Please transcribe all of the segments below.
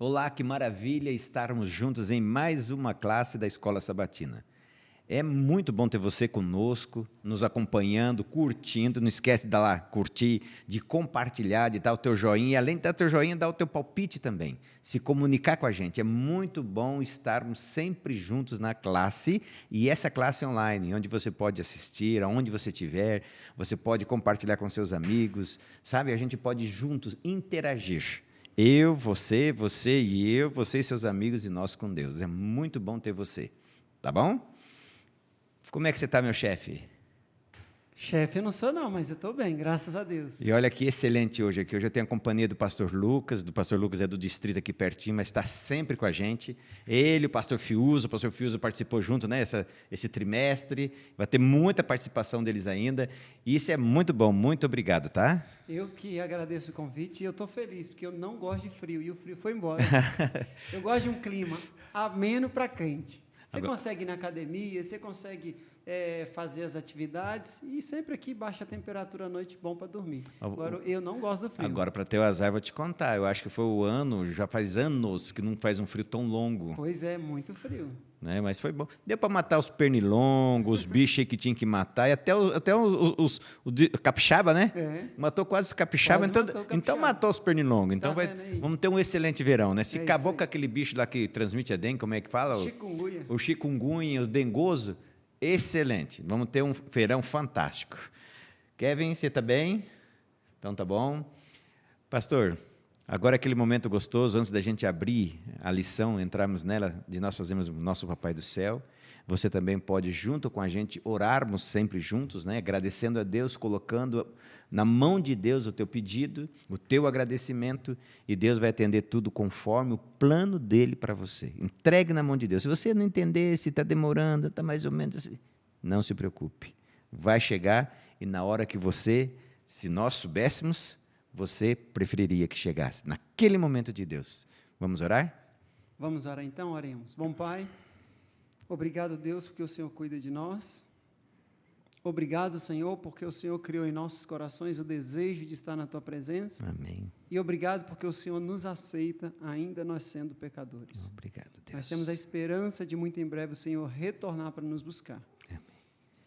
Olá, que maravilha estarmos juntos em mais uma classe da Escola Sabatina. É muito bom ter você conosco, nos acompanhando, curtindo. Não esquece de dar lá, curtir, de compartilhar, de dar o teu joinha. E além de dar o teu joinha, dar o teu palpite também. Se comunicar com a gente. É muito bom estarmos sempre juntos na classe. E essa classe online, onde você pode assistir, aonde você estiver. Você pode compartilhar com seus amigos. Sabe, a gente pode juntos interagir. Eu, você e eu, você e seus amigos e nós com Deus. É muito bom ter você. Tá bom? Como é que você está, meu chefe? Chefe eu não sou não, mas eu estou bem, graças a Deus. E olha que excelente hoje aqui. Hoje eu tenho a companhia do pastor Lucas. Do pastor Lucas é do distrito aqui pertinho, mas está sempre com a gente. Ele, o pastor Fiuso participou junto, né, esse trimestre. Vai ter muita participação deles ainda. E isso é muito bom, muito obrigado, tá? Eu que agradeço o convite e eu estou feliz, porque eu não gosto de frio, e o frio foi embora. Eu gosto de um clima ameno para quente. Você consegue ir na academia, você consegue fazer as atividades e sempre aqui baixa a temperatura à noite, bom para dormir. Agora, eu não gosto do frio. Agora, para teu azar, vou te contar. Eu acho que foi o ano, já faz anos que não faz um frio tão longo. Pois é, muito frio. Né? Mas foi bom. Deu para matar os pernilongos, os bichos que tinha que matar, e até os capixaba, né? É. Matou quase os capixaba, então matou os pernilongos. Então vamos ter um excelente verão, né? Se acabou com aquele bicho lá que transmite a dengue, como é que fala? Chikungunya. O chikungunya, o dengoso, excelente. Vamos ter um verão fantástico. Kevin, você está bem? Então tá bom. Pastor, agora aquele momento gostoso, antes da gente abrir a lição, entrarmos nela, de nós fazermos o nosso Papai do Céu. Você também pode, junto com a gente, orarmos sempre juntos, né? Agradecendo a Deus, colocando na mão de Deus o teu pedido, o teu agradecimento, e Deus vai atender tudo conforme o plano dele para você. Entregue na mão de Deus. Se você não entender, se está demorando, está mais ou menos assim, não se preocupe. Vai chegar e na hora que você, se nós soubéssemos, você preferiria que chegasse naquele momento de Deus. Vamos orar? Vamos orar então, oremos. Bom Pai, obrigado Deus porque o Senhor cuida de nós. Obrigado Senhor porque o Senhor criou em nossos corações o desejo de estar na Tua presença. Amém. E obrigado porque o Senhor nos aceita ainda nós sendo pecadores. Obrigado, Deus. Nós temos a esperança de muito em breve o Senhor retornar para nos buscar. Amém.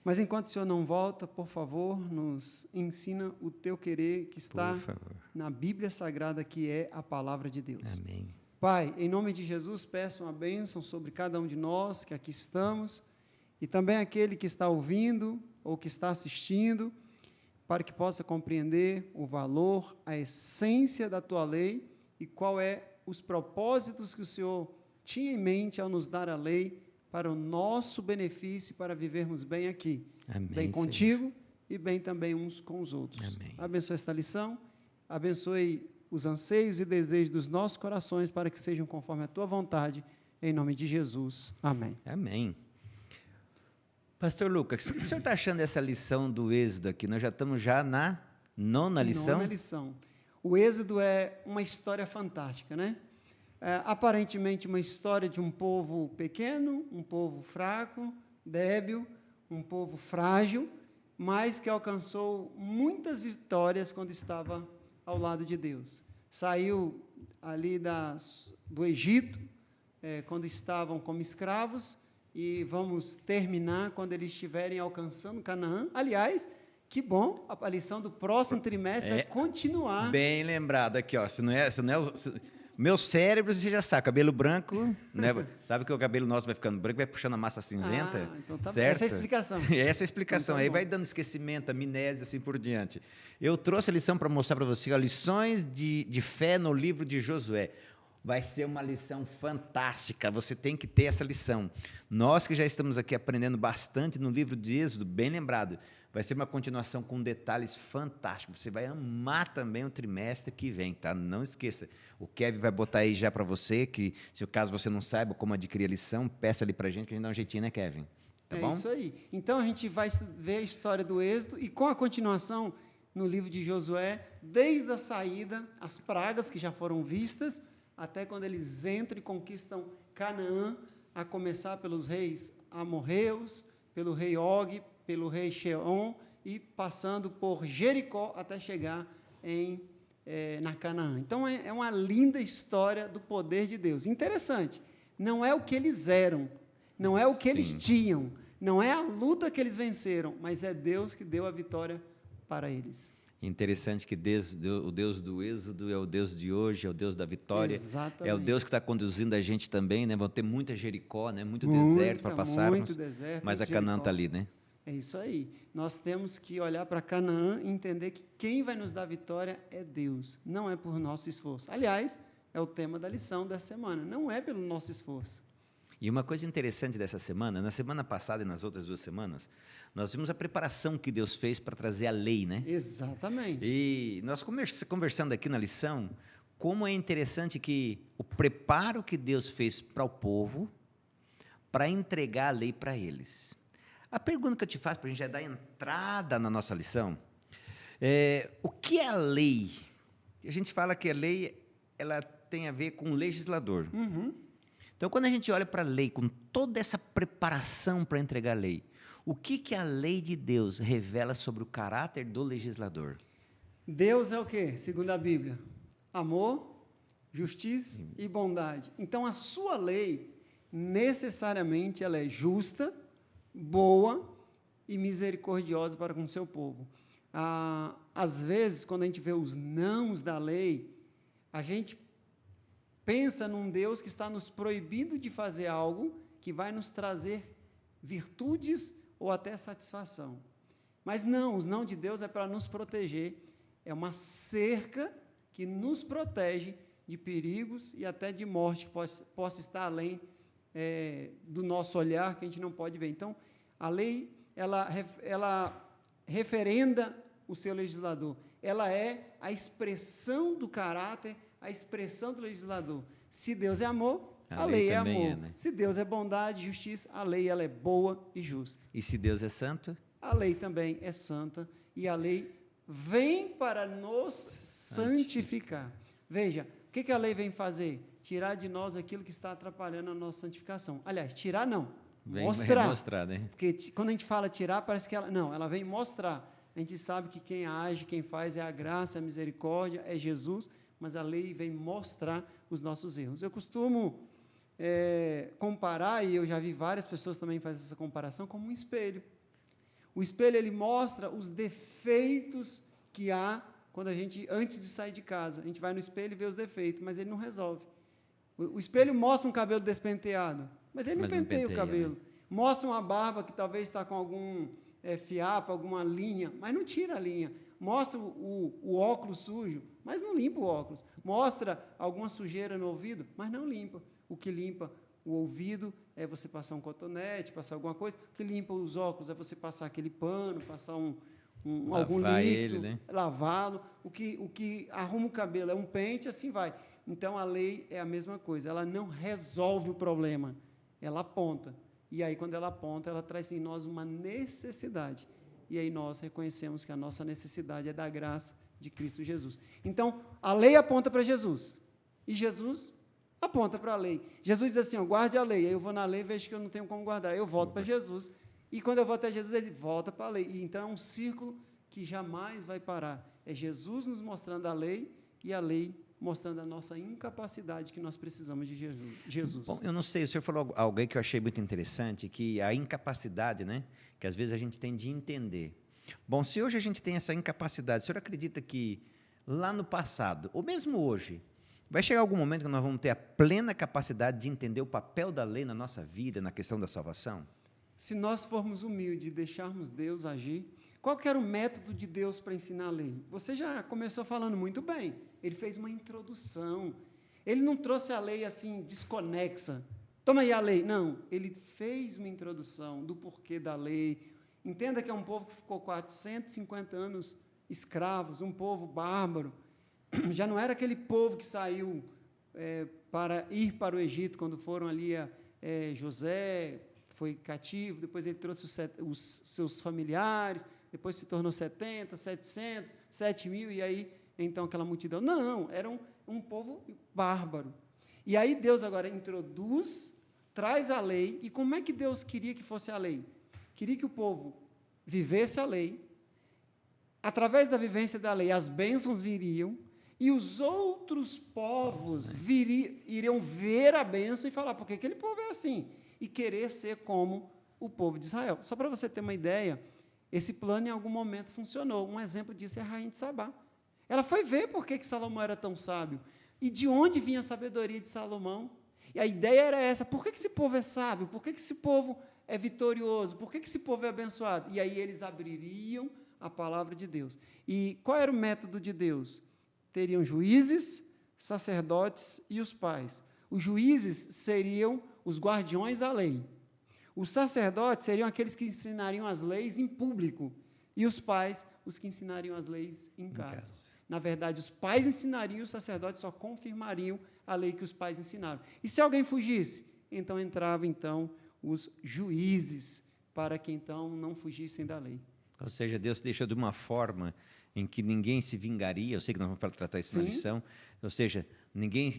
Mas enquanto o Senhor não volta, por favor, nos ensina o Teu querer que está na Bíblia Sagrada, que é a Palavra de Deus. Amém. Pai, em nome de Jesus, peço uma bênção sobre cada um de nós que aqui estamos e também aquele que está ouvindo ou que está assistindo, para que possa compreender o valor, a essência da Tua lei e qual é os propósitos que o Senhor tinha em mente ao nos dar a lei para o nosso benefício, para vivermos bem aqui, Amém, bem contigo e bem também uns com os outros. Amém. Abençoe esta lição, abençoe os anseios e desejos dos nossos corações para que sejam conforme a Tua vontade, em nome de Jesus. Amém. Amém. Pastor Lucas, o que o senhor está achando dessa lição do Êxodo aqui? Nós já estamos na nona lição? Nona lição. O Êxodo é uma história fantástica, né? Aparentemente uma história de um povo pequeno, um povo fraco, débil, um povo frágil, mas que alcançou muitas vitórias quando estava ao lado de Deus. Saiu ali do Egito, quando estavam como escravos, e vamos terminar quando eles estiverem alcançando Canaã. Aliás, que bom, a lição do próximo trimestre vai continuar. Bem lembrado aqui, ó. Meu cérebro, você já sabe, cabelo branco, né? Sabe que o cabelo nosso vai ficando branco, vai puxando a massa cinzenta? Então tá certo? Essa é a explicação. Essa é a explicação. Então, aí vai dando esquecimento, amnésia, assim por diante. Eu trouxe a lição para mostrar para você, ó, lições de fé no livro de Josué. Vai ser uma lição fantástica, você tem que ter essa lição. Nós que já estamos aqui aprendendo bastante no livro de Êxodo, bem lembrado, vai ser uma continuação com detalhes fantásticos. Você vai amar também o trimestre que vem, tá? Não esqueça. O Kevin vai botar aí já para você, que se caso você não saiba como adquirir a lição, peça ali para a gente, que a gente dá um jeitinho, né, Kevin? Tá bom? É isso aí. Então, a gente vai ver a história do Êxodo e com a continuação no livro de Josué, desde a saída, as pragas que já foram vistas, até quando eles entram e conquistam Canaã, a começar pelos reis amorreus, pelo rei Og, pelo rei Sheon, e passando por Jericó até chegar em na Canaã. Então, é uma linda história do poder de Deus. Interessante, não é o que eles eram, não é o que eles tinham, não é a luta que eles venceram, mas é Deus que deu a vitória para eles. Interessante que o Deus do êxodo é o Deus de hoje, é o Deus da vitória. Exatamente. É o Deus que está conduzindo a gente também, né? Vão ter muita Jericó, né? Muito deserto para passarmos, muito deserto, mas a Canaã está ali, né? É isso aí. Nós temos que olhar para Canaã e entender que quem vai nos dar vitória é Deus, não é por nosso esforço. Aliás, é o tema da lição dessa semana, não é pelo nosso esforço. E uma coisa interessante dessa semana, na semana passada e nas outras 2 semanas, nós vimos a preparação que Deus fez para trazer a lei, né? Exatamente. E nós conversando aqui na lição, como é interessante que o preparo que Deus fez para o povo, para entregar a lei para eles. A pergunta que eu te faço, para a gente já dar entrada na nossa lição, o que é a lei? A gente fala que a lei ela tem a ver com o legislador. Uhum. Então, quando a gente olha para a lei, com toda essa preparação para entregar a lei, o que a lei de Deus revela sobre o caráter do legislador? Deus é o quê? Segundo a Bíblia, amor, justiça e bondade. Então, a sua lei, necessariamente, ela é justa, boa e misericordiosa para com o seu povo. Às vezes, quando a gente vê os nãos da lei, a gente pensa num Deus que está nos proibindo de fazer algo que vai nos trazer virtudes ou até satisfação. Mas não, os não de Deus é para nos proteger, é uma cerca que nos protege de perigos e até de morte que possa estar além do nosso olhar, que a gente não pode ver. Então, a lei, ela referenda o seu legislador, ela é a expressão do caráter, a expressão do legislador. Se Deus é amor, a lei é amor. né? Se Deus é bondade e justiça, a lei ela é boa e justa. E se Deus é santo? A lei também é santa e a lei vem para nos santificar. Veja, o que a lei vem fazer? Tirar de nós aquilo que está atrapalhando a nossa santificação. Aliás, tirar não, mostrar, né? Porque quando a gente fala tirar, parece que ela vem mostrar. A gente sabe que quem age, quem faz é a graça, a misericórdia, é Jesus, mas a lei vem mostrar os nossos erros. Eu costumo comparar, e eu já vi várias pessoas também fazem essa comparação, como um espelho. O espelho, ele mostra os defeitos que há quando a gente, antes de sair de casa, a gente vai no espelho e vê os defeitos, mas ele não resolve. O espelho mostra um cabelo despenteado, mas ele não penteia o cabelo. Né? Mostra uma barba que talvez está com algum fiapo, alguma linha, mas não tira a linha. Mostra o óculos sujo, mas não limpa o óculos. Mostra alguma sujeira no ouvido, mas não limpa. O que limpa o ouvido é você passar um cotonete, passar alguma coisa. O que limpa os óculos é você passar aquele pano, passar algum líquido, né? Lavá-lo. O que arruma o cabelo é um pente, assim vai. Então, a lei é a mesma coisa. Ela não resolve o problema, ela aponta. E aí, quando ela aponta, ela traz em nós uma necessidade. E aí nós reconhecemos que a nossa necessidade é da graça de Cristo Jesus. Então, a lei aponta para Jesus. E Jesus aponta para a lei. Jesus diz assim, guarde a lei. Aí eu vou na lei e vejo que eu não tenho como guardar. Eu volto para Jesus. E quando eu volto a Jesus, ele volta para a lei. E então, é um círculo que jamais vai parar. É Jesus nos mostrando a lei e a lei mostrando a nossa incapacidade que nós precisamos de Jesus. Bom, eu não sei, o senhor falou algo que eu achei muito interessante, que a incapacidade, né, que às vezes a gente tem de entender. Bom, se hoje a gente tem essa incapacidade, o senhor acredita que lá no passado, ou mesmo hoje, vai chegar algum momento que nós vamos ter a plena capacidade de entender o papel da lei na nossa vida, na questão da salvação? Se nós formos humildes e deixarmos Deus agir, qual que era o método de Deus para ensinar a lei? Você já começou falando muito bem. Ele fez uma introdução. Ele não trouxe a lei assim, desconexa. Toma aí a lei. Não, ele fez uma introdução do porquê da lei. Entenda que é um povo que ficou 450 anos escravos, um povo bárbaro. Já não era aquele povo que saiu para ir para o Egito, quando foram ali José, foi cativo, depois ele trouxe os seus familiares, depois se tornou 70, 700, 7.000, e aí, então, aquela multidão. Não, era um povo bárbaro. E aí Deus agora introduz, traz a lei, e como é que Deus queria que fosse a lei? Queria que o povo vivesse a lei, através da vivência da lei, as bênçãos viriam, E os outros povos iriam ver a bênção e falar, por que aquele povo é assim? E querer ser como o povo de Israel. Só para você ter uma ideia, esse plano em algum momento funcionou. Um exemplo disso é a rainha de Sabá. Ela foi ver por que Salomão era tão sábio e de onde vinha a sabedoria de Salomão. E a ideia era essa, por que esse povo é sábio? Por que esse povo é vitorioso? Por que esse povo é abençoado? E aí eles abririam a palavra de Deus. E qual era o método de Deus? Teriam juízes, sacerdotes e os pais. Os juízes seriam os guardiões da lei. Os sacerdotes seriam aqueles que ensinariam as leis em público. E os pais, os que ensinariam as leis em casa. Na verdade, os pais ensinariam, os sacerdotes só confirmariam a lei que os pais ensinaram. E se alguém fugisse? Então entravam os juízes, para que então não fugissem da lei. Ou seja, Deus deixa de uma forma em que ninguém se vingaria. Eu sei que nós vamos tratar isso na lição. Ou seja, ninguém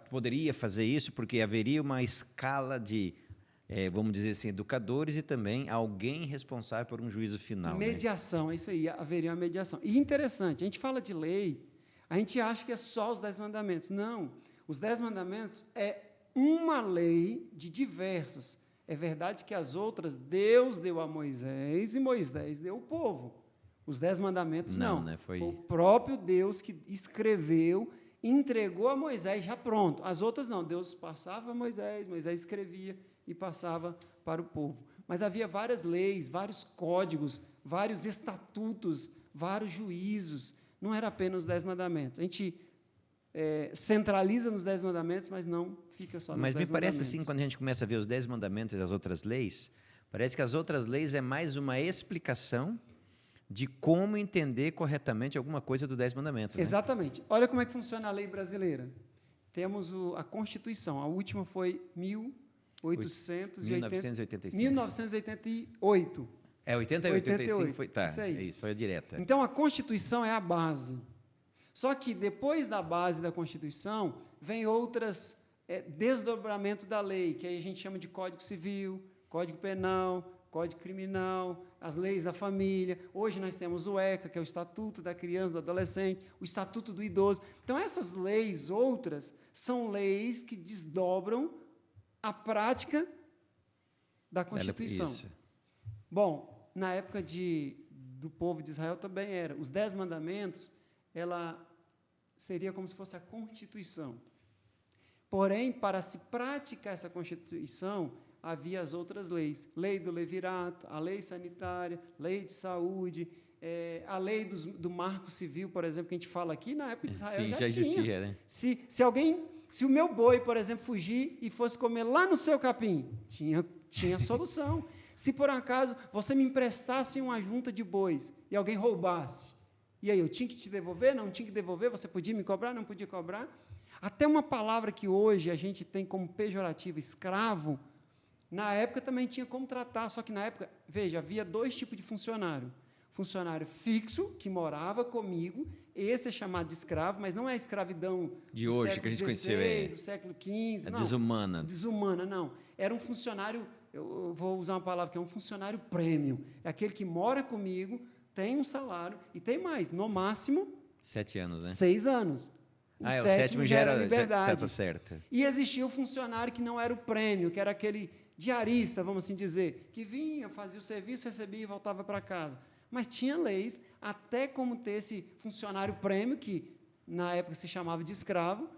poderia fazer isso porque haveria uma escala de, vamos dizer assim, educadores e também alguém responsável por um juízo final. Mediação, né? Isso aí, haveria uma mediação. E interessante, a gente fala de lei, a gente acha que é só os 10 mandamentos. Não, os 10 mandamentos é uma lei de diversas. É verdade que as outras Deus deu a Moisés e Moisés deu ao povo. Os 10 mandamentos não. Né? Foi o próprio Deus que escreveu, entregou a Moisés já pronto. As outras não. Deus passava a Moisés, Moisés escrevia e passava para o povo. Mas havia várias leis, vários códigos, vários estatutos, vários juízos. Não era apenas os 10 mandamentos. A gente centraliza nos 10 mandamentos, mas não fica só nos 10 mandamentos. Mas me parece assim, quando a gente começa a ver os 10 mandamentos e as outras leis, parece que as outras leis é mais uma explicação de como entender corretamente alguma coisa dos 10 mandamentos. Né? Exatamente. Olha como é que funciona a lei brasileira. Temos a Constituição. A última foi 1988. 88 foi, tá, isso aí. Foi a direta. Então, a Constituição é a base. Só que, depois da base da Constituição, vem outras desdobramento da lei, que aí a gente chama de Código Civil, Código Penal, Código Criminal, as leis da família. Hoje nós temos o ECA, que é o Estatuto da Criança e do Adolescente, o Estatuto do Idoso. Então, essas leis outras são leis que desdobram a prática da Constituição. Bom, na época do povo de Israel também era. Os 10 mandamentos, ela seria como se fosse a Constituição. Porém, para se praticar essa Constituição, havia as outras leis. Lei do Levirato, a lei sanitária, lei de saúde, a lei do Marco Civil, por exemplo, que a gente fala aqui, na época de Israel já existia. Tinha. Né? Se o meu boi, por exemplo, fugir e fosse comer lá no seu capim, tinha solução. Se, por acaso, você me emprestasse uma junta de bois e alguém roubasse, e aí, eu tinha que te devolver? Não tinha que devolver? Você podia me cobrar? Não podia cobrar? Até uma palavra que hoje a gente tem como pejorativa, escravo, na época também tinha como tratar, só que na época, veja, havia 2 tipos de funcionário. Funcionário fixo, que morava comigo, esse é chamado de escravo, mas não é a escravidão de hoje, que a gente conheceu, do século XV. Não, desumana. Desumana, não. Era um funcionário, eu vou usar uma palavra que é um funcionário prêmio. É aquele que mora comigo, tem um salário, e tem mais, no máximo... 7 anos, né? 6 anos. O sétimo já era liberdade. Já certo. E existia o funcionário que não era o prêmio, que era aquele diarista, vamos assim dizer, que vinha, fazia o serviço, recebia e voltava para casa. Mas tinha leis, até como ter esse funcionário prêmio, que na época se chamava de escravo,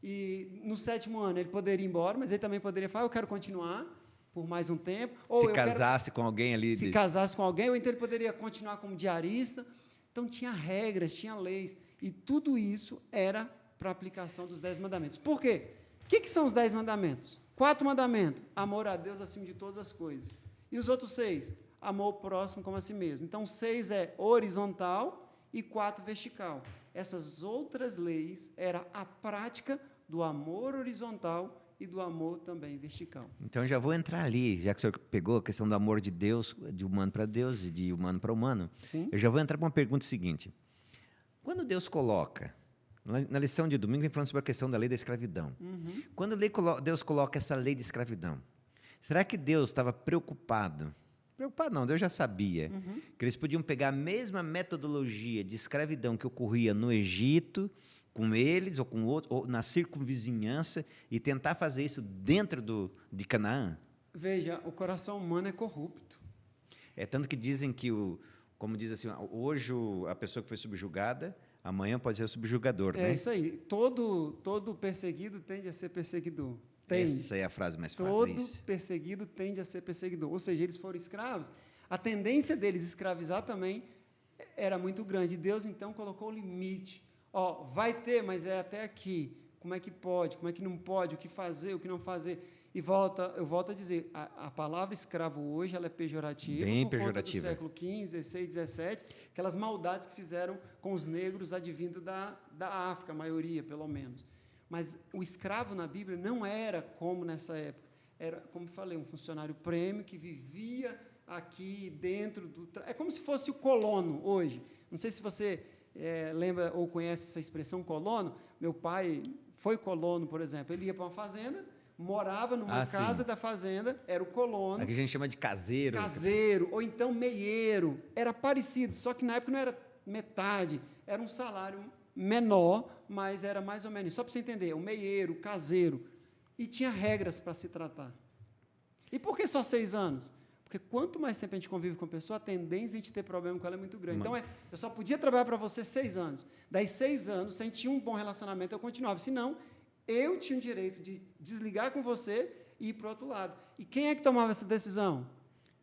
e no 7º ano ele poderia ir embora, mas ele também poderia falar, eu quero continuar por mais um tempo. Ou se casasse com alguém ali. Se casasse com alguém, ou então ele poderia continuar como diarista. Então, tinha regras, tinha leis, e tudo isso era para a aplicação dos 10 mandamentos. Por quê? O que são os 10 mandamentos? 4 mandamentos. Amor a Deus acima de todas as coisas. E os outros 6? Amor ao próximo como a si mesmo. Então, 6 é horizontal e 4 vertical. Essas outras leis era a prática do amor horizontal e do amor também vertical. Então, já vou entrar ali, já que o senhor pegou a questão do amor de Deus, de humano para Deus e de humano para humano. Sim. Eu já vou entrar para uma pergunta seguinte. Quando Deus coloca, na lição de domingo, vem falando sobre a questão da lei da escravidão. Uhum. Quando Deus coloca essa lei de escravidão, será que Deus estava preocupado? Preocupado não, Deus já sabia que eles podiam pegar a mesma metodologia de escravidão que ocorria no Egito, com eles ou com outros, ou na circunvizinhança, e tentar fazer isso dentro de Canaã? Veja, o coração humano é corrupto. É tanto que dizem que, como diz assim, hoje a pessoa que foi subjugada, amanhã pode ser o subjugador, É né? isso aí. Todo perseguido tende a ser perseguidor. Essa é a frase mais fácil, é Todo isso. perseguido tende a ser perseguidor. Ou seja, eles foram escravos. A tendência deles escravizar também era muito grande. Deus, então, colocou o limite. Ó, vai ter, mas é até aqui. Como é que pode? Como é que não pode? O que fazer? O que não fazer? E eu volto a dizer, a palavra escravo hoje ela é pejorativa. Bem por pejorativa. Conta do século XV, XVI, XVII, aquelas maldades que fizeram com os negros advindo da África, a maioria, pelo menos. Mas o escravo na Bíblia não era como nessa época. Era, como falei, um funcionário prêmio que vivia aqui dentro do... É como se fosse o colono hoje. Não sei se você lembra ou conhece essa expressão colono. Meu pai foi colono, por exemplo. Ele ia para uma fazenda, morava numa casa da fazenda, era o colono. Aqui a gente chama de caseiro. Caseiro, ou então meieiro. Era parecido, só que na época não era metade, era um salário menor, mas era mais ou menos. Só para você entender, o meieiro, o caseiro. E tinha regras para se tratar. E por que só 6 anos? Porque quanto mais tempo a gente convive com a pessoa, a tendência de a gente ter problema com ela é muito grande. Então, eu só podia trabalhar para você 6 anos. Daí, 6 anos, se a gente tinha um bom relacionamento, eu continuava. Senão, eu tinha o direito de desligar com você e ir para o outro lado. E quem é que tomava essa decisão?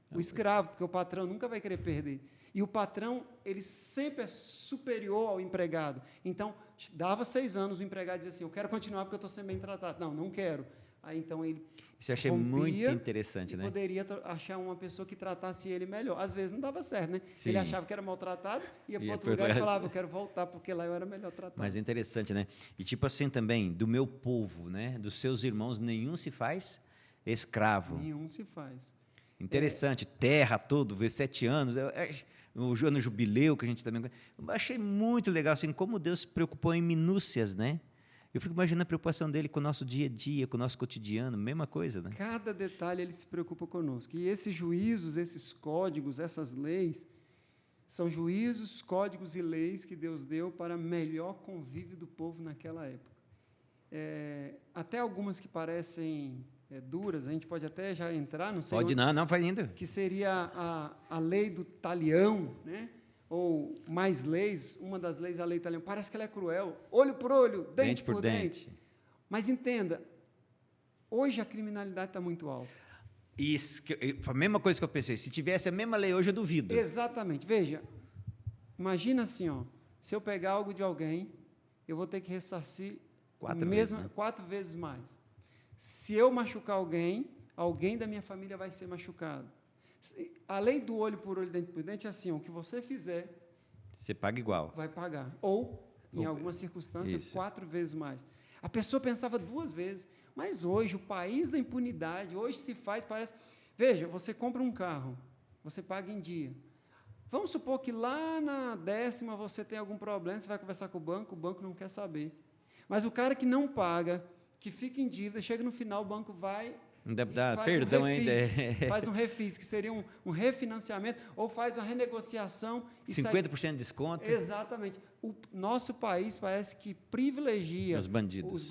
O escravo, porque o patrão nunca vai querer perder. E o patrão, ele sempre é superior ao empregado. Então, dava 6 anos, o empregado dizia assim, eu quero continuar porque eu estou sendo bem tratado. Não, não quero. Aí, então, ele Isso eu achei muito interessante, né? Poderia achar uma pessoa que tratasse ele melhor. Às vezes não dava certo, né? Sim. Ele achava que era maltratado, ia para outro lugar e falava, eu quero voltar, porque lá eu era melhor tratado. Mas é interessante, né? E tipo assim também, do meu povo, né? Dos seus irmãos, nenhum se faz escravo. Nenhum se faz. Interessante, terra, tudo, 7 anos, o ano jubileu que a gente também... Eu achei muito legal, assim, como Deus se preocupou em minúcias, né? Eu fico imaginando a preocupação dele com o nosso dia a dia, com o nosso cotidiano, mesma coisa, né? Cada detalhe ele se preocupa conosco. E esses juízos, esses códigos, essas leis, são juízos, códigos e leis que Deus deu para melhor convívio do povo naquela época. Até algumas que parecem duras, a gente pode até já entrar, não sei. Pode não, vai indo. Que seria a lei do talião, né? Ou mais leis, uma das leis, a lei italiana, parece que ela é cruel, olho por olho, dente por dente. Mas entenda, hoje a criminalidade está muito alta. Isso, a mesma coisa que eu pensei, se tivesse a mesma lei hoje, eu duvido. Exatamente, veja, imagina assim, ó, se eu pegar algo de alguém, eu vou ter que ressarcir 4 vezes mais. Se eu machucar alguém, alguém da minha família vai ser machucado. A lei do olho por olho, dente por dente é assim, o que você fizer... Você paga igual. Vai pagar. Ou, em algumas circunstâncias, 4 vezes mais. A pessoa pensava 2 vezes, mas hoje, o país da impunidade, hoje se faz, parece... Veja, você compra um carro, você paga em dia. Vamos supor que lá na 10ª você tem algum problema, você vai conversar com o banco não quer saber. Mas o cara que não paga, que fica em dívida, chega no final, o banco vai... Não deve dar perdão ainda. Faz um refis, que seria um refinanciamento, ou faz uma renegociação. 50% de desconto. Exatamente. O nosso país parece que privilegia os bandidos,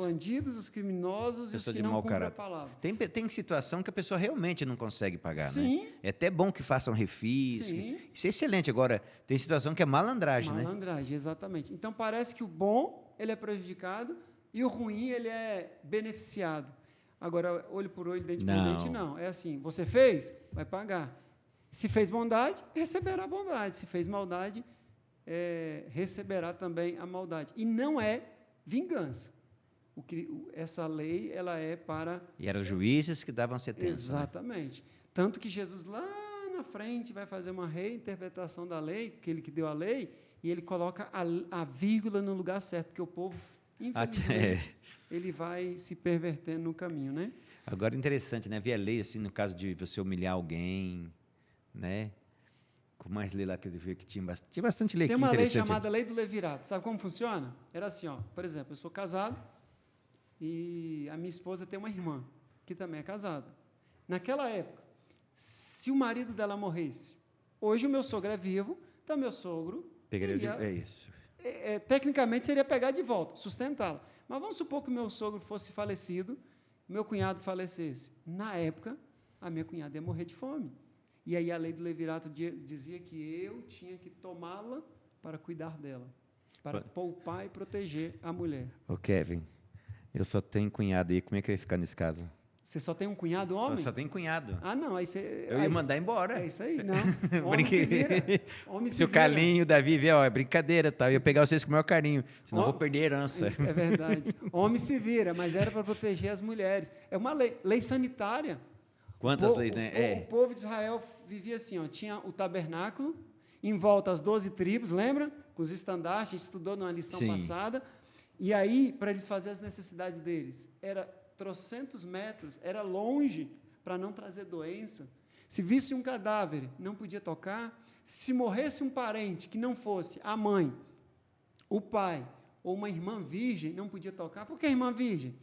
os criminosos e os que não cumprem a palavra. Tem situação que a pessoa realmente não consegue pagar, Sim. né? É até bom que façam refis. Sim. Isso é excelente. Agora, tem situação que é malandragem, né? Malandragem, exatamente. Então, parece que o bom, ele é prejudicado, e o ruim, ele é beneficiado. Agora, olho por olho, dente por dente, não. É assim, você fez, vai pagar. Se fez bondade, receberá bondade. Se fez maldade, receberá também a maldade. E não é vingança. Essa lei, ela é para... E eram juízes que davam sentença. Exatamente. Né? Tanto que Jesus, lá na frente, vai fazer uma reinterpretação da lei, aquele que deu a lei, e ele coloca a vírgula no lugar certo, porque o povo, infelizmente... ele vai se pervertendo no caminho, né? Agora, interessante, né? Ver a lei, assim, no caso de você humilhar alguém, né? Com mais lei lá que eu vi que tinha bastante lei. Tem uma lei chamada Lei do Levirato. Sabe como funciona? Era assim, ó. Por exemplo, eu sou casado e a minha esposa tem uma irmã, que também é casada. Naquela época, se o marido dela morresse, hoje o meu sogro é vivo, então meu sogro pegaria isso. tecnicamente seria pegar de volta, sustentá-la. Mas vamos supor que o meu sogro fosse falecido, meu cunhado falecesse. Na época, a minha cunhada ia morrer de fome. E aí a lei do levirato dizia que eu tinha que tomá-la para cuidar dela, para poupar e proteger a mulher. Ô, Kevin, eu só tenho cunhado aí, como é que eu ia ficar nesse caso? Você só tem um cunhado homem? Só tenho cunhado. Ah, não, aí você... Eu ia mandar embora. É isso aí, não. Homem se vira. Homem se o Carlinho, o Davi vier, é brincadeira, tá? Eu ia pegar vocês com o maior carinho, senão eu vou perder a herança. É verdade. Homem se vira, mas era para proteger as mulheres. É uma lei sanitária. Quantas leis, né? O povo de Israel vivia assim, ó, tinha o tabernáculo, em volta as 12 tribos, lembra? Com os estandartes, a gente estudou numa lição passada. E aí, para eles fazerem as necessidades deles, era trocentos metros, era longe para não trazer doença. Se visse um cadáver, não podia tocar. Se morresse um parente que não fosse a mãe, o pai ou uma irmã virgem, não podia tocar. Por que irmã virgem?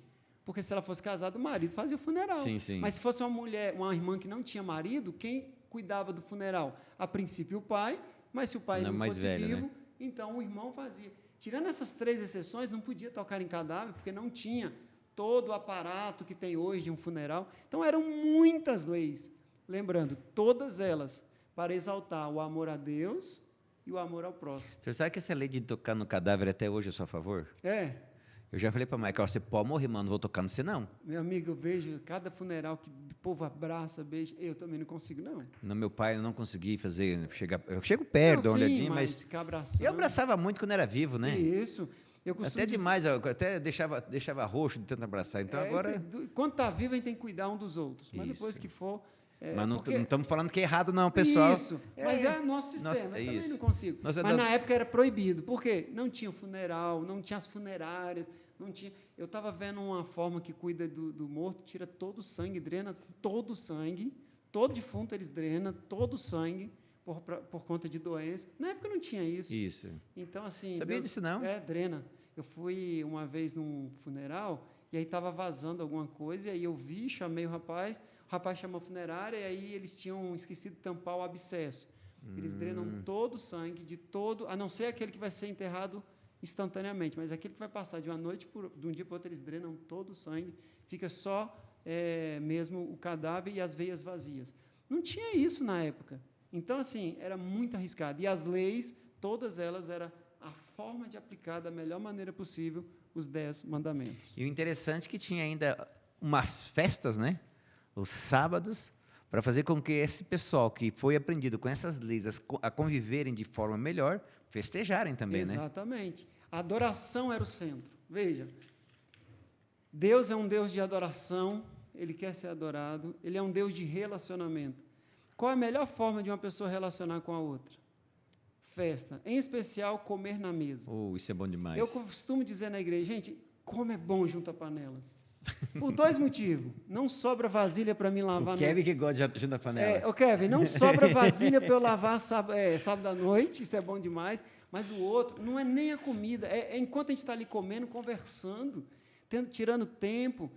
Porque se ela fosse casada, o marido fazia o funeral. Sim, sim. Mas se fosse uma mulher, uma irmã que não tinha marido, quem cuidava do funeral? A princípio o pai, mas se o pai não fosse velho, vivo, né? então o irmão fazia. Tirando essas 3 exceções, não podia tocar em cadáver, porque não tinha todo o aparato que tem hoje de um funeral. Então, eram muitas leis. Lembrando, todas elas para exaltar o amor a Deus e o amor ao próximo. Você sabe que essa lei de tocar no cadáver até hoje é a seu favor? É. Eu já falei para a Michael, você pode morrer, mano, não vou tocar no você, não. Meu amigo, eu vejo cada funeral que o povo abraça, beija. Eu também não consigo, não. No meu pai, eu não consegui fazer. Eu chego perto, dou uma olhadinha, mas. Eu abraçava muito quando era vivo, né? Isso. Eu costumo até demais, eu até deixava roxo de tanto abraçar. Então agora. Quando está vivo, a gente tem que cuidar um dos outros. Mas Isso. depois que for. Mas não estamos falando que é errado, não, pessoal. Isso, mas é nosso sistema. Eu também não consigo. Mas na época era proibido. Por quê? Não tinha funeral, não tinha as funerárias, não tinha. Eu estava vendo uma forma que cuida do morto, tira todo o sangue, drena todo o sangue, todo defunto eles drenam, todo o sangue, por conta de doença. Na época não tinha isso. Isso. Então, assim. Sabia disso, não? Drena. Eu fui uma vez num funeral, e aí estava vazando alguma coisa, e aí eu vi, chamei o rapaz chamou a funerária, e aí eles tinham esquecido de tampar o abscesso. Eles drenam todo o sangue, a não ser aquele que vai ser enterrado instantaneamente, mas aquele que vai passar de um dia para o outro, eles drenam todo o sangue, fica só mesmo o cadáver e as veias vazias. Não tinha isso na época. Então, assim, era muito arriscado. E as leis, todas elas, era a forma de aplicar da melhor maneira possível os 10 mandamentos. E o interessante é que tinha ainda umas festas, né? Os sábados, para fazer com que esse pessoal que foi aprendido com essas leis a conviverem de forma melhor, festejarem também, Exatamente. A adoração era o centro. Veja, Deus é um Deus de adoração, Ele quer ser adorado, Ele é um Deus de relacionamento. Qual é a melhor forma de uma pessoa relacionar com a outra? Festa. Em especial, comer na mesa. Isso é bom demais. Eu costumo dizer na igreja, gente, como é bom junto a panelas. Por 2 motivos. Não sobra vasilha para mim lavar. O Kevin que gosta de junto a panela. Kevin, não sobra vasilha para eu lavar sábado à noite, isso é bom demais. Mas o outro, não é nem a comida, enquanto a gente está ali comendo, conversando, tirando tempo,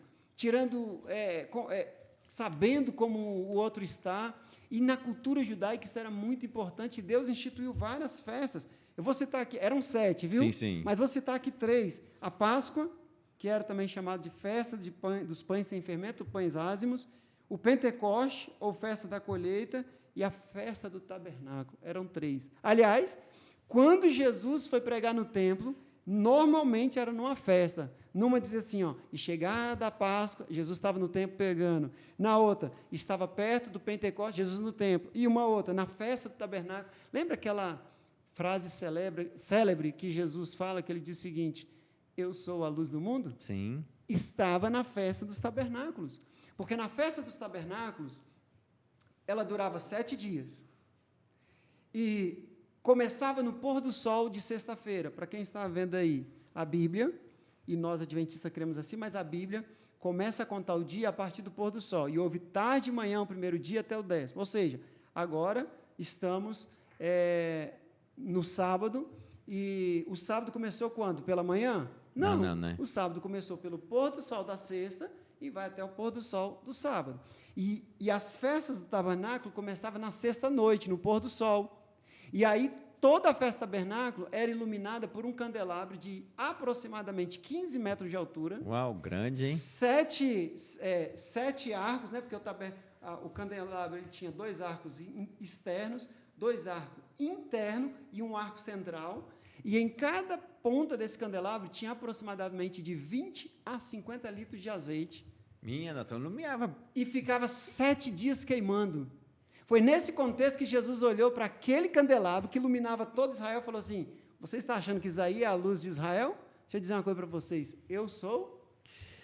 sabendo como o outro está. E na cultura judaica isso era muito importante. Deus instituiu várias festas. Eu vou citar aqui, eram 7, viu? Sim, sim. Mas vou citar aqui 3. A Páscoa, que era também chamado de festa dos pães sem fermento, pães ázimos, o Pentecoste, ou festa da colheita, e a festa do tabernáculo. Eram 3. Aliás, quando Jesus foi pregar no templo, normalmente era numa festa. Numa dizia assim, e chegada a Páscoa, Jesus estava no templo pregando. Na outra, estava perto do Pentecoste, Jesus no templo. E uma outra, na festa do tabernáculo. Lembra aquela frase célebre que Jesus fala, que ele diz o seguinte: eu sou a luz do mundo? Sim. Estava na festa dos tabernáculos. Porque na festa dos tabernáculos, ela durava 7 dias. E começava no pôr do sol de sexta-feira. Para quem está vendo aí a Bíblia, e nós adventistas cremos assim, mas a Bíblia começa a contar o dia a partir do pôr do sol. E houve tarde e manhã o primeiro dia até o 10º. Ou seja, agora estamos no sábado. E o sábado começou quando? Pela manhã? Não, né? O sábado começou pelo pôr do sol da sexta e vai até o pôr do sol do sábado. E as festas do tabernáculo começavam na sexta-noite, no pôr do sol. E aí toda a festa tabernáculo era iluminada por um candelabro de aproximadamente 15 metros de altura. Uau, grande, hein? Sete arcos, né? Porque o candelabro ele tinha 2 arcos externos, 2 arcos internos e um arco central. E em cada ponta desse candelabro tinha aproximadamente de 20 a 50 litros de azeite. Minha, Natan, iluminava. E ficava 7 dias queimando. Foi nesse contexto que Jesus olhou para aquele candelabro que iluminava todo Israel e falou assim: você está achando que isso aí é a luz de Israel? Deixa eu dizer uma coisa para vocês. Eu sou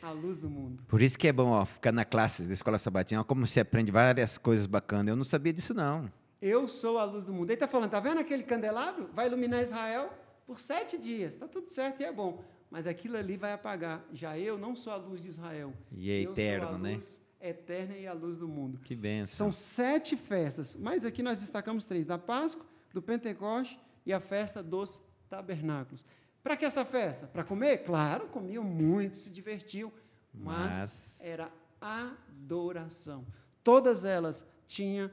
a luz do mundo. Por isso que é bom ficar na classe da Escola Sabatina, ó, como você aprende várias coisas bacanas. Eu não sabia disso, não. Eu sou a luz do mundo. Ele está falando, está vendo aquele candelabro? Vai iluminar Israel por 7 dias. Está tudo certo e é bom. Mas aquilo ali vai apagar. Já eu não sou a luz de Israel. E é eterno, eu sou a né? luz eterna e a luz do mundo. Que bênção. São 7 festas, mas aqui nós destacamos 3, da Páscoa, do Pentecoste e a festa dos tabernáculos. Para que essa festa? Para comer? Claro, comiam muito, se divertiam, mas era adoração. Todas elas tinham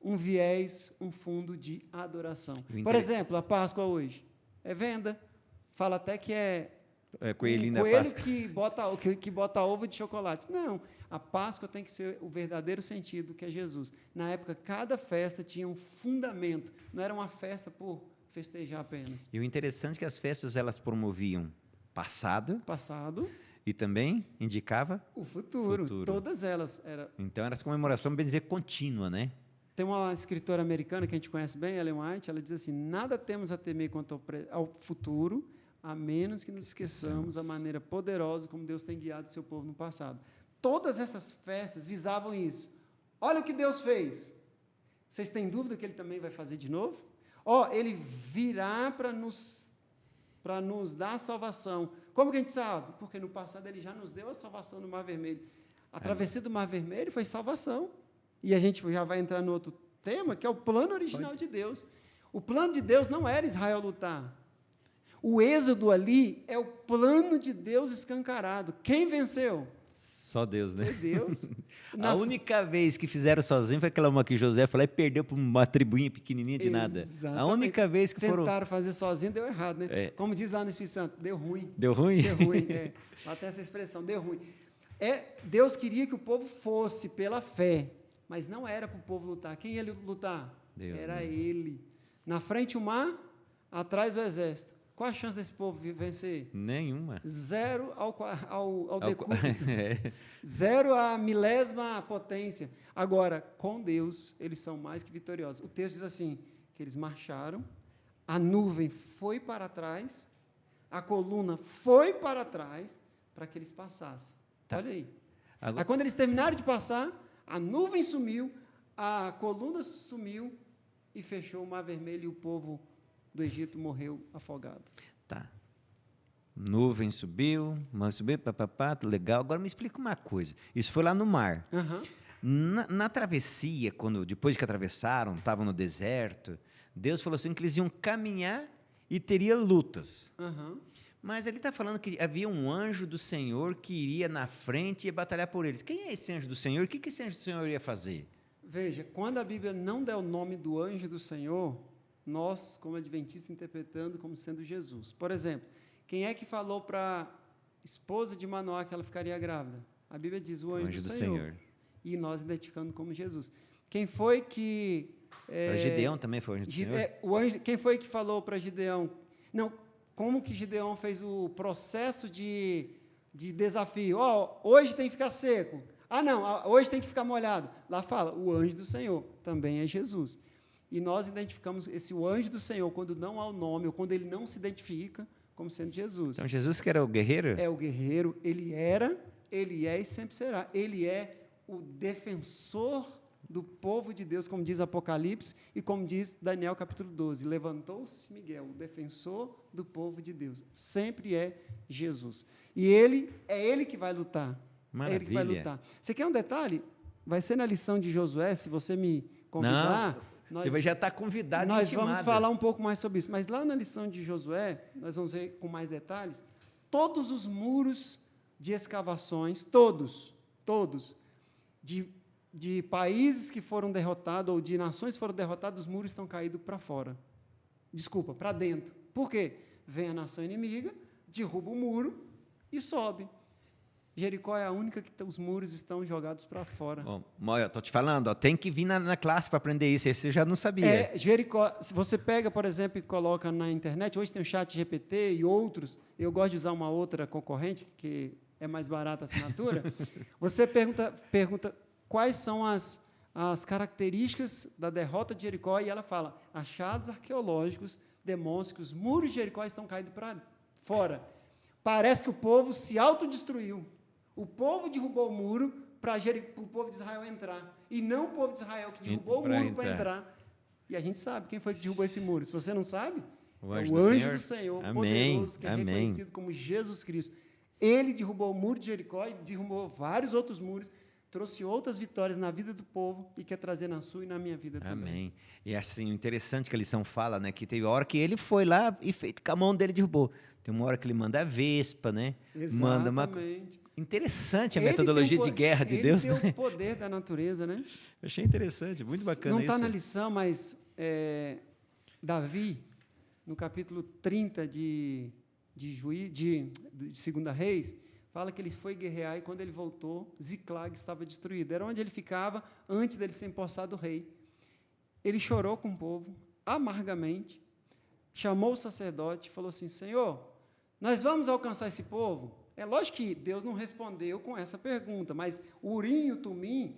um viés, um fundo de adoração. Por exemplo, a Páscoa hoje é venda, fala até que é coelhinho um da coelho Páscoa. que bota ovo de chocolate. Não, a Páscoa tem que ser o verdadeiro sentido, que é Jesus. Na época, cada festa tinha um fundamento, não era uma festa por festejar apenas. E o interessante é que as festas elas promoviam passado e também indicava o futuro. Todas elas eram. Então era essa comemoração, bem dizer, contínua, né? Tem uma escritora americana que a gente conhece bem, Ellen White, ela diz assim: nada temos a temer quanto ao futuro, a menos que nos esqueçamos da maneira poderosa como Deus tem guiado o seu povo no passado. Todas essas festas visavam isso. Olha o que Deus fez. Vocês têm dúvida que Ele também vai fazer de novo? Ele virá para nos dar a salvação. Como que a gente sabe? Porque no passado Ele já nos deu a salvação no Mar Vermelho. A travessia do Mar Vermelho foi salvação. E a gente já vai entrar no outro tema, que é o plano original de Deus. O plano de Deus não era Israel lutar. O êxodo ali é o plano de Deus escancarado. Quem venceu? Só Deus, né? Foi Deus. A única vez que fizeram sozinho foi aquela uma que José falou e perdeu para uma tribuinha pequenininha de nada. Exatamente. A única vez que tentaram fazer sozinho, deu errado, né? Como diz lá no Espírito Santo, deu ruim. Deu ruim? Deu ruim, Lá tem essa expressão, deu ruim. Deus queria que o povo fosse pela fé, mas não era para o povo lutar. Quem ia lutar? Deus, era né? Ele. Na frente o mar, atrás o exército. Qual a chance desse povo vencer? Nenhuma. 0 ao decúbito. 0 à milésima potência. Agora, com Deus, eles são mais que vitoriosos. O texto diz assim, que eles marcharam, a nuvem foi para trás, a coluna foi para trás, para que eles passassem. Tá. Olha aí. Aí, quando eles terminaram de passar, a nuvem sumiu, a coluna sumiu e fechou o Mar Vermelho e o povo do Egito morreu afogado. Tá. Nuvem subiu, papapá, legal. Agora me explica uma coisa. Isso foi lá no mar. Na travessia, depois que atravessaram, estavam no deserto, Deus falou assim que eles iam caminhar e teria lutas. Mas ele está falando que havia um anjo do Senhor que iria na frente e ia batalhar por eles. Quem é esse anjo do Senhor? O que esse anjo do Senhor ia fazer? Veja, quando a Bíblia não der o nome do anjo do Senhor, nós, como adventistas, interpretando como sendo Jesus. Por exemplo, quem é que falou para a esposa de Manoá que ela ficaria grávida? A Bíblia diz o anjo do Senhor. E nós identificando como Jesus. Quem foi que... Para Gideão também foi o anjo do Senhor? Quem foi que falou para Gideão? Não, como que Gideão fez o processo de desafio? Hoje tem que ficar seco. Não, hoje tem que ficar molhado. Lá fala, o anjo do Senhor também é Jesus. E nós identificamos o anjo do Senhor, quando não há o nome, ou quando ele não se identifica, como sendo Jesus. Então, Jesus que era o guerreiro? É o guerreiro, ele era, ele é e sempre será. Ele é o defensor do povo de Deus, como diz Apocalipse, e como diz Daniel capítulo 12. Levantou-se Miguel, o defensor do povo de Deus. Sempre é Jesus. E é ele que vai lutar. Maravilha. É ele que vai lutar. Você quer um detalhe? Vai ser na lição de Josué, se você me convidar... Você já está convidado. Nós vamos falar um pouco mais sobre isso. Mas lá na lição de Josué, nós vamos ver com mais detalhes, todos os muros de escavações, todos, de países que foram derrotados, ou de nações que foram derrotadas, os muros estão caídos para fora. Desculpa, para dentro. Por quê? Vem a nação inimiga, derruba o muro e sobe. Jericó é a única que os muros estão jogados para fora. Bom, eu estou te falando, ó, tem que vir na classe para aprender isso. Esse eu já não sabia. Jericó, se você pega, por exemplo, e coloca na internet, hoje tem o chat GPT e outros, eu gosto de usar uma outra concorrente, que é mais barata a assinatura, você pergunta quais são as características da derrota de Jericó, e ela fala, achados arqueológicos demonstram que os muros de Jericó estão caídos para fora. Parece que o povo se autodestruiu. O povo derrubou o muro para o povo de Israel entrar. E não o povo de Israel que derrubou o muro para entrar. E a gente sabe quem foi que derrubou esse muro. Se você não sabe, o anjo do Senhor, Amém. Poderoso, que é reconhecido como Jesus Cristo. Ele derrubou o muro de Jericó e derrubou vários outros muros, trouxe outras vitórias na vida do povo e quer trazer na sua e na minha vida também. Amém. E assim, interessante que a lição fala, né, que teve hora que ele foi lá e feito com a mão dele derrubou. Tem uma hora que ele manda a vespa, né? Exatamente. Manda interessante a metodologia de guerra de Deus. Ele tem o poder da natureza, né? Eu achei interessante, muito bacana isso. Não está na lição, mas Davi, no capítulo 30 de 2 Reis, fala que ele foi guerrear e quando ele voltou, Ziclag estava destruído. Era onde ele ficava antes dele ser empossado rei. Ele chorou com o povo, amargamente, chamou o sacerdote e falou assim, Senhor, nós vamos alcançar esse povo? É lógico que Deus não respondeu com essa pergunta, mas o Urim e o Tumim,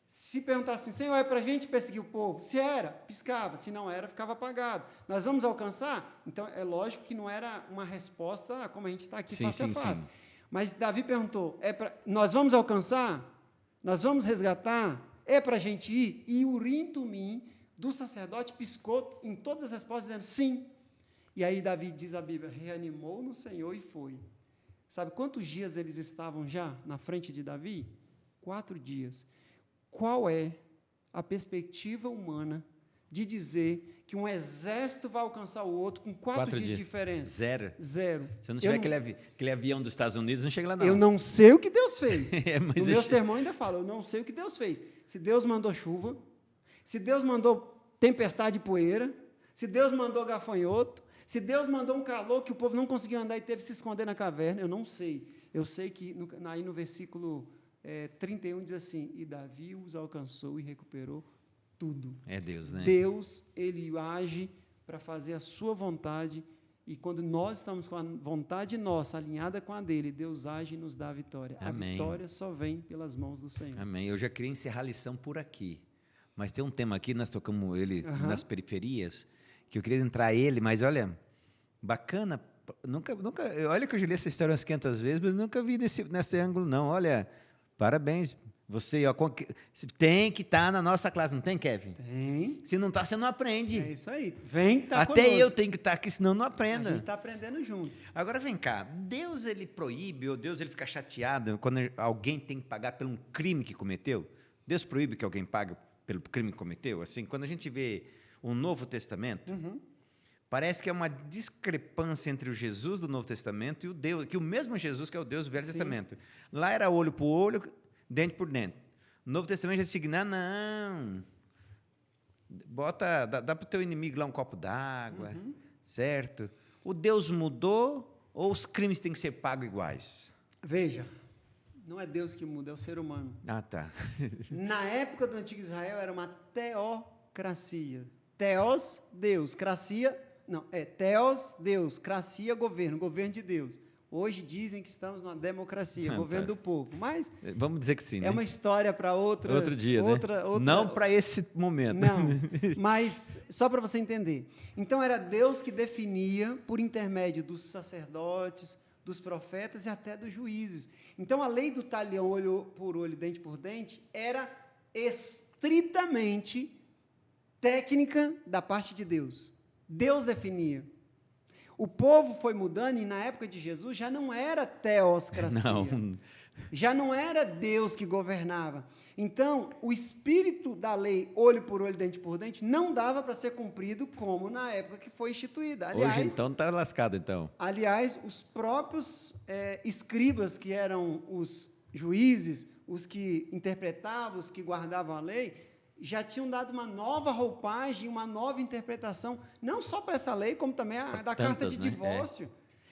se perguntasse assim, Senhor, é para a gente perseguir o povo? Se era, piscava, se não era, ficava apagado. Nós vamos alcançar? Então, é lógico que não era uma resposta como a gente está aqui face a face. Mas Davi perguntou, nós vamos alcançar? Nós vamos resgatar? É para a gente ir? E o Urim e Tumim do sacerdote piscou em todas as respostas, dizendo sim. E aí Davi, diz a Bíblia, reanimou no Senhor e foi. Sabe quantos dias eles estavam já na frente de Davi? 4 dias. Qual é a perspectiva humana de dizer que um exército vai alcançar o outro com 4 dias de diferença? Zero. Se não tiver aquele avião dos Estados Unidos, não chega lá não. Eu não sei o que Deus fez. No meu sermão ainda fala, eu não sei o que Deus fez. Se Deus mandou chuva, se Deus mandou tempestade e poeira, se Deus mandou gafanhoto, se Deus mandou um calor que o povo não conseguiu andar e teve que se esconder na caverna, eu não sei. Eu sei que aí no versículo 31 diz assim, e Davi os alcançou e recuperou tudo. É Deus, né? Deus, ele age para fazer a sua vontade, e quando nós estamos com a vontade nossa alinhada com a dele, Deus age e nos dá a vitória. Amém. A vitória só vem pelas mãos do Senhor. Amém. Eu já queria encerrar a lição por aqui, mas tem um tema aqui, nós tocamos ele nas periferias, que eu queria entrar ele, mas olha, bacana, nunca, olha que eu já li essa história umas 500 vezes, mas nunca vi nesse ângulo não, olha, parabéns, você ó, tem que estar na nossa classe, não tem, Kevin? Tem. Se não está, você não aprende. É isso aí, vem tá até conosco. Eu tenho que estar aqui, senão não aprendo. A gente está aprendendo junto. Agora vem cá, Deus ele proíbe, ou Deus ele fica chateado quando alguém tem que pagar por um crime que cometeu? Deus proíbe que alguém pague pelo crime que cometeu? Assim, quando a gente vê o Novo Testamento, parece que é uma discrepância entre o Jesus do Novo Testamento e o Deus, que o mesmo Jesus que é o Deus do Velho Testamento. Lá era olho por olho, dente por dente. No Novo Testamento já disse, não, dá para o teu inimigo lá um copo d'água, certo? O Deus mudou ou os crimes têm que ser pagos iguais? Veja, não é Deus que muda, é o ser humano. Ah, tá. Na época do Antigo Israel era uma teocracia. Teos, Deus, cracia, não, teos, Deus, cracia, governo de Deus. Hoje dizem que estamos numa democracia, governo do povo, mas... Vamos dizer que sim, né? É uma história para outro dia, né? Não para esse momento. Não, mas só para você entender. Então, era Deus que definia por intermédio dos sacerdotes, dos profetas e até dos juízes. Então, a lei do talião, olho por olho, dente por dente, era estritamente técnica da parte de Deus. Deus definia. O povo foi mudando e, na época de Jesus, já não era teocracia. Não. Já não era Deus que governava. Então, o espírito da lei, olho por olho, dente por dente, não dava para ser cumprido como na época que foi instituída. Aliás, hoje, então, está lascado, então. Aliás, os próprios escribas, que eram os juízes, os que interpretavam, os que guardavam a lei, já tinham dado uma nova roupagem, uma nova interpretação, não só para essa lei, como também a da carta de divórcio.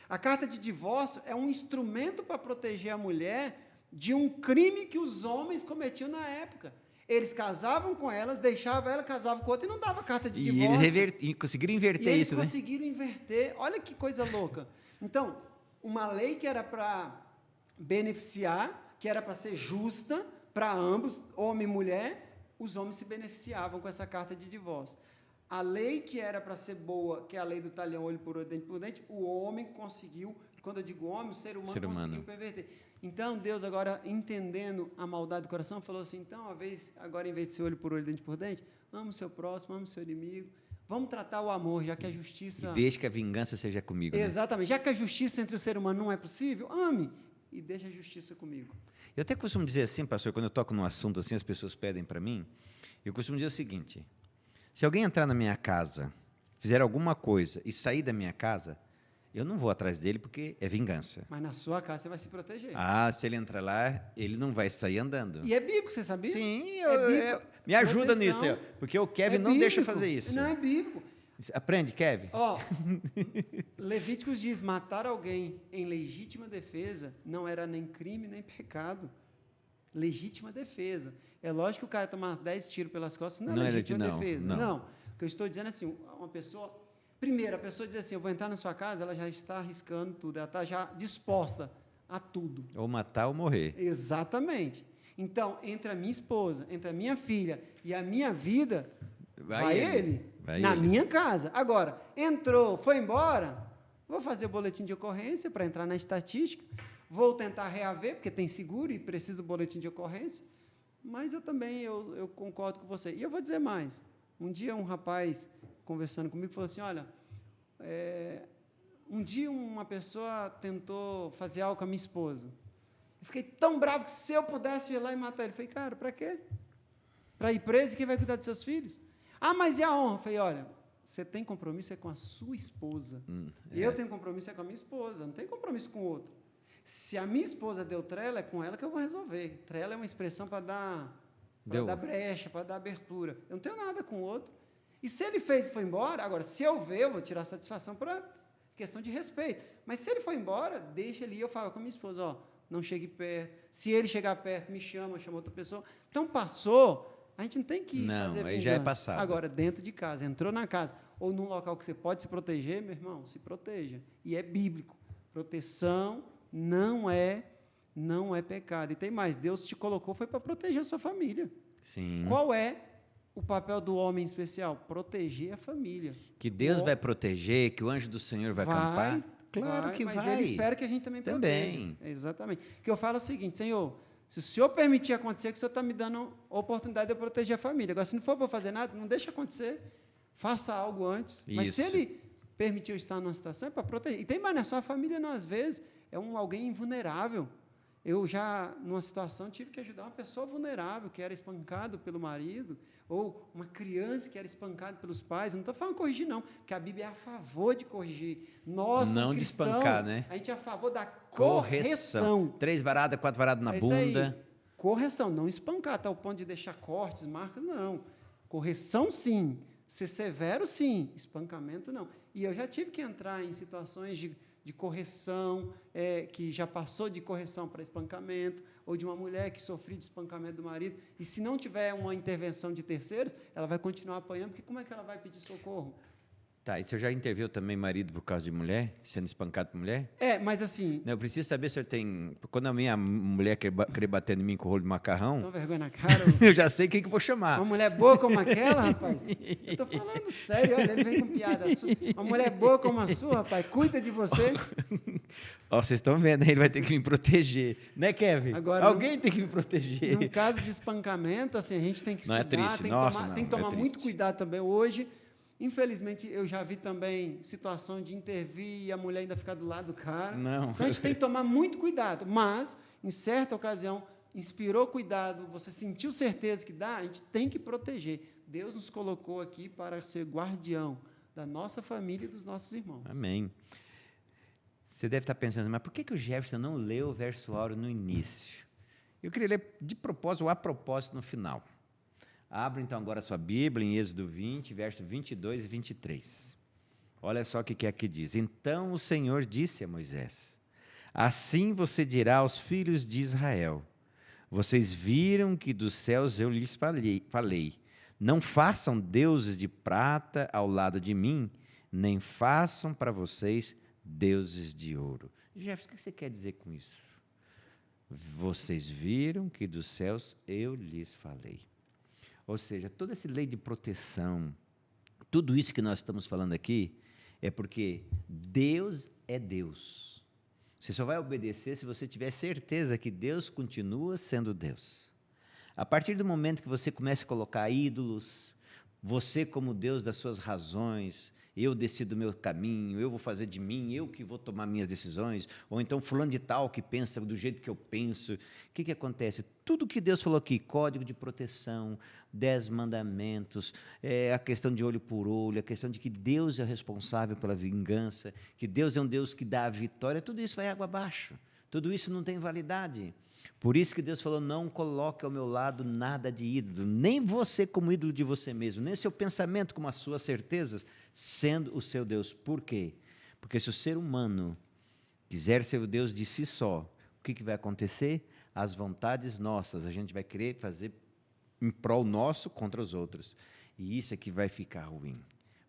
A carta de divórcio é um instrumento para proteger a mulher de um crime que os homens cometiam na época. Eles casavam com elas, deixavam ela, casavam com outra e não dava carta de divórcio. E conseguiram inverter eles isso, né? conseguiram inverter. Olha que coisa louca. Então, uma lei que era para beneficiar, que era para ser justa para ambos, homem e mulher, os homens se beneficiavam com essa carta de divórcio. A lei que era para ser boa, que é a lei do talhão, olho por olho, dente por dente, o homem conseguiu, quando eu digo homem, o ser humano conseguiu perverter. Então, Deus, agora, entendendo a maldade do coração, falou assim, então, agora, em vez de ser olho por olho, dente por dente, ama o seu próximo, ama o seu inimigo, vamos tratar o amor, já que a justiça... E deixe que a vingança seja comigo. Exatamente. Né? Já que a justiça entre o ser humano não é possível, ame e deixe a justiça comigo. Eu até costumo dizer assim, pastor, quando eu toco num assunto assim, as pessoas pedem para mim, eu costumo dizer o seguinte, se alguém entrar na minha casa, fizer alguma coisa e sair da minha casa, eu não vou atrás dele porque é vingança. Mas na sua casa você vai se proteger. Ah, se ele entrar lá, ele não vai sair andando. E é bíblico, você sabia? Sim, me ajuda nisso, porque o Kevin não deixa eu fazer isso. Não é bíblico. Aprende, Kevin. Ó, Levíticos diz, matar alguém em legítima defesa não era nem crime nem pecado. Legítima defesa. É lógico que o cara tomar 10 tiros pelas costas não é legítima defesa. Não. O que eu estou dizendo é assim, uma pessoa... Primeiro, a pessoa diz assim, eu vou entrar na sua casa, ela já está arriscando tudo, ela está já disposta a tudo. Ou matar ou morrer. Exatamente. Então, entre a minha esposa, entre a minha filha e a minha vida, vai ele. Na minha casa. Agora, entrou, foi embora, vou fazer o boletim de ocorrência para entrar na estatística, vou tentar reaver, porque tem seguro e preciso do boletim de ocorrência, mas eu também eu concordo com você. E eu vou dizer mais. Um dia um rapaz, conversando comigo, falou assim, olha, um dia uma pessoa tentou fazer algo com a minha esposa. Eu fiquei tão bravo que se eu pudesse ir lá e matar ele. Eu falei, cara, para quê? Para ir preso e quem vai cuidar dos seus filhos? Ah, mas e a honra? Eu falei, olha, você tem compromisso com a sua esposa. Eu tenho compromisso com a minha esposa, não tenho compromisso com o outro. Se a minha esposa deu trela, é com ela que eu vou resolver. Trela é uma expressão para dar brecha, para dar abertura. Eu não tenho nada com o outro. E se ele fez e foi embora, agora, se eu ver, eu vou tirar satisfação para questão de respeito. Mas se ele foi embora, deixa ele, eu falo com a minha esposa, ó, não chegue perto. Se ele chegar perto, me chama outra pessoa. Então, passou... A gente não tem que fazer aí já é passado. Agora, dentro de casa, entrou na casa, ou num local que você pode se proteger, meu irmão, se proteja. E é bíblico. Proteção não é pecado. E tem mais, Deus te colocou, foi para proteger a sua família. Sim. Qual é o papel do homem especial? Proteger a família. Que Deus vai proteger, que o anjo do Senhor vai acampar? Claro que vai. Mas ele espera que a gente também proteja. Exatamente. O que eu falo é o seguinte, Senhor... Se o Senhor permitir acontecer, que o Senhor está me dando a oportunidade de eu proteger a família. Agora, se não for para fazer nada, não deixa acontecer. Faça algo antes. Isso. Mas se Ele permitiu estar numa situação, é para proteger. E tem mais, na sua família, não, às vezes, é alguém invulnerável. Eu já, numa situação, tive que ajudar uma pessoa vulnerável, que era espancado pelo marido, ou uma criança que era espancada pelos pais. Eu não estou falando corrigir, não, porque a Bíblia é a favor de corrigir. Nós, não como de cristãos, espancar, né? A gente é a favor da correção. 3 varadas, 4 varadas na bunda. Aí. Correção, não espancar até o ponto de deixar cortes, marcas, não. Correção, sim. Ser severo, sim. Espancamento, não. E eu já tive que entrar em situações de correção, que já passou de correção para espancamento, ou de uma mulher que sofreu de espancamento do marido, e se não tiver uma intervenção de terceiros, ela vai continuar apanhando, porque como é que ela vai pedir socorro? Tá, e você já interviu também marido por causa de mulher, sendo espancado por mulher? Mas assim... Não, eu preciso saber se o senhor tem... Quando a minha mulher querer bater em mim com o rolo de macarrão... Tão vergonha na cara. Eu já sei quem que eu vou chamar. Uma mulher boa como aquela, rapaz? Eu estou falando sério, olha, ele vem com piada. Uma mulher boa como a sua, rapaz, cuida de você. Ó, vocês estão vendo, ele vai ter que me proteger. Né, Kevin? Agora, alguém tem que me proteger. No caso de espancamento, assim, a gente tem que estudar, não é triste. tem que tomar muito cuidado também. Hoje, infelizmente, eu já vi também situação de intervir e a mulher ainda ficar do lado do cara. Não. Então, a gente tem que tomar muito cuidado. Mas, em certa ocasião, inspirou cuidado, você sentiu certeza que dá, a gente tem que proteger. Deus nos colocou aqui para ser guardião da nossa família e dos nossos irmãos. Amém. Você deve estar pensando, mas por que o Jefferson não leu o verso áureo no início? Eu queria ler de propósito ou a propósito no final. Abra então agora a sua Bíblia em Êxodo 20, versos 22 e 23. Olha só o que aqui diz. Então o Senhor disse a Moisés: assim você dirá aos filhos de Israel: vocês viram que dos céus eu lhes falei. Não façam deuses de prata ao lado de mim, nem façam para vocês deuses de ouro. Jefferson, o que você quer dizer com isso? Vocês viram que dos céus eu lhes falei. Ou seja, toda essa lei de proteção, tudo isso que nós estamos falando aqui, é porque Deus é Deus. Você só vai obedecer se você tiver certeza que Deus continua sendo Deus. A partir do momento que você começa a colocar ídolos, você como Deus das suas razões, eu decido o meu caminho, eu vou fazer de mim, eu que vou tomar minhas decisões, ou então fulano de tal que pensa do jeito que eu penso. O que acontece? Tudo que Deus falou aqui, código de proteção, 10 mandamentos, a questão de olho por olho, a questão de que Deus é responsável pela vingança, que Deus é um Deus que dá a vitória, tudo isso vai água abaixo, tudo isso não tem validade. Por isso que Deus falou, não coloque ao meu lado nada de ídolo, nem você como ídolo de você mesmo, nem seu pensamento como as suas certezas, sendo o seu Deus. Por quê? Porque se o ser humano quiser ser o Deus de si só, o que vai acontecer? As vontades nossas, a gente vai querer fazer em prol nosso contra os outros. E isso é que vai ficar ruim.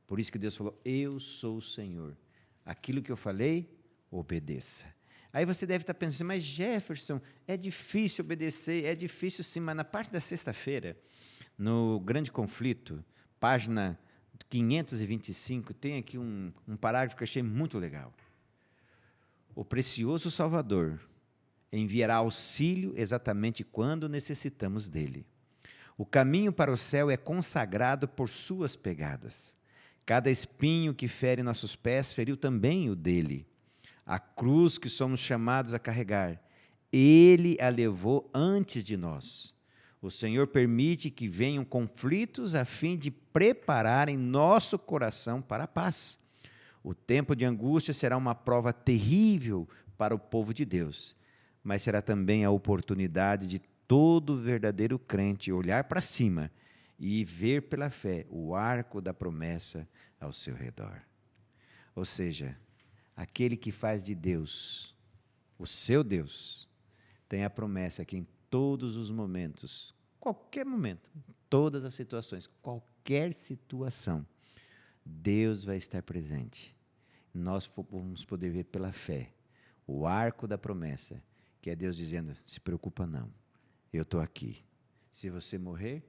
Por isso que Deus falou, eu sou o Senhor. Aquilo que eu falei, obedeça. Aí você deve estar pensando, mas Jefferson, é difícil obedecer, é difícil sim, mas na parte da sexta-feira, no Grande Conflito, página 525, tem aqui um parágrafo que eu achei muito legal. O precioso Salvador enviará auxílio exatamente quando necessitamos dele. O caminho para o céu é consagrado por suas pegadas. Cada espinho que fere nossos pés feriu também o dele. A cruz que somos chamados a carregar, ele a levou antes de nós. O Senhor permite que venham conflitos a fim de prepararem nosso coração para a paz. O tempo de angústia será uma prova terrível para o povo de Deus, mas será também a oportunidade de todo verdadeiro crente olhar para cima e ver pela fé o arco da promessa ao seu redor. Ou seja, aquele que faz de Deus o seu Deus, tem a promessa que em todos os momentos, qualquer momento, todas as situações, qualquer situação, Deus vai estar presente. Nós vamos poder ver pela fé o arco da promessa, que é Deus dizendo, se preocupa não, eu estou aqui. Se você morrer,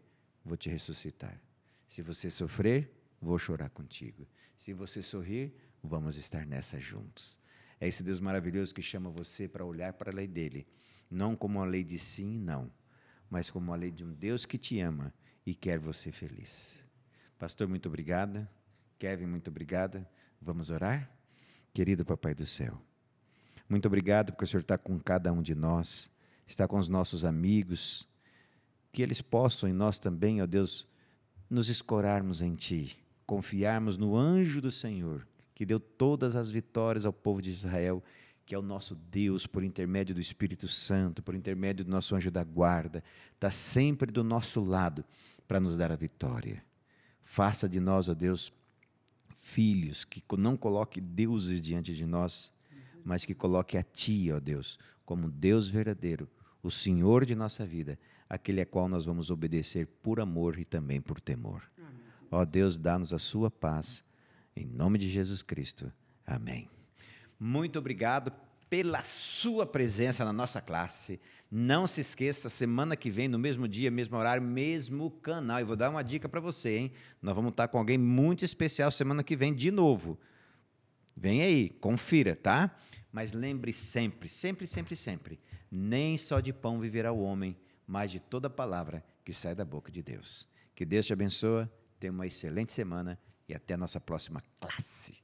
vou te ressuscitar. Se você sofrer, vou chorar contigo. Se você sorrir, vamos estar nessa juntos. É esse Deus maravilhoso que chama você para olhar para a lei dele, não como uma lei de sim e não, mas como uma lei de um Deus que te ama e quer você feliz. Pastor, muito obrigada. Kevin, muito obrigada. Vamos orar? Querido Papai do céu, muito obrigado porque o Senhor está com cada um de nós, está com os nossos amigos, que eles possam em nós também, ó Deus, nos escorarmos em Ti, confiarmos no anjo do Senhor, que deu todas as vitórias ao povo de Israel, que é o nosso Deus, por intermédio do Espírito Santo, por intermédio do nosso anjo da guarda, está sempre do nosso lado para nos dar a vitória. Faça de nós, ó Deus, filhos, que não coloque deuses diante de nós, mas que coloque a Ti, ó Deus, como Deus verdadeiro, o Senhor de nossa vida, aquele a qual nós vamos obedecer por amor e também por temor. Ó Deus, dá-nos a sua paz, em nome de Jesus Cristo. Amém. Muito obrigado pela sua presença na nossa classe. Não se esqueça, semana que vem, no mesmo dia, mesmo horário, mesmo canal. E vou dar uma dica para você, hein? Nós vamos estar com alguém muito especial semana que vem de novo. Vem aí, confira, tá? Mas lembre sempre, sempre, sempre, sempre, nem só de pão viverá o homem, mas de toda palavra que sai da boca de Deus. Que Deus te abençoe, tenha uma excelente semana e até a nossa próxima classe.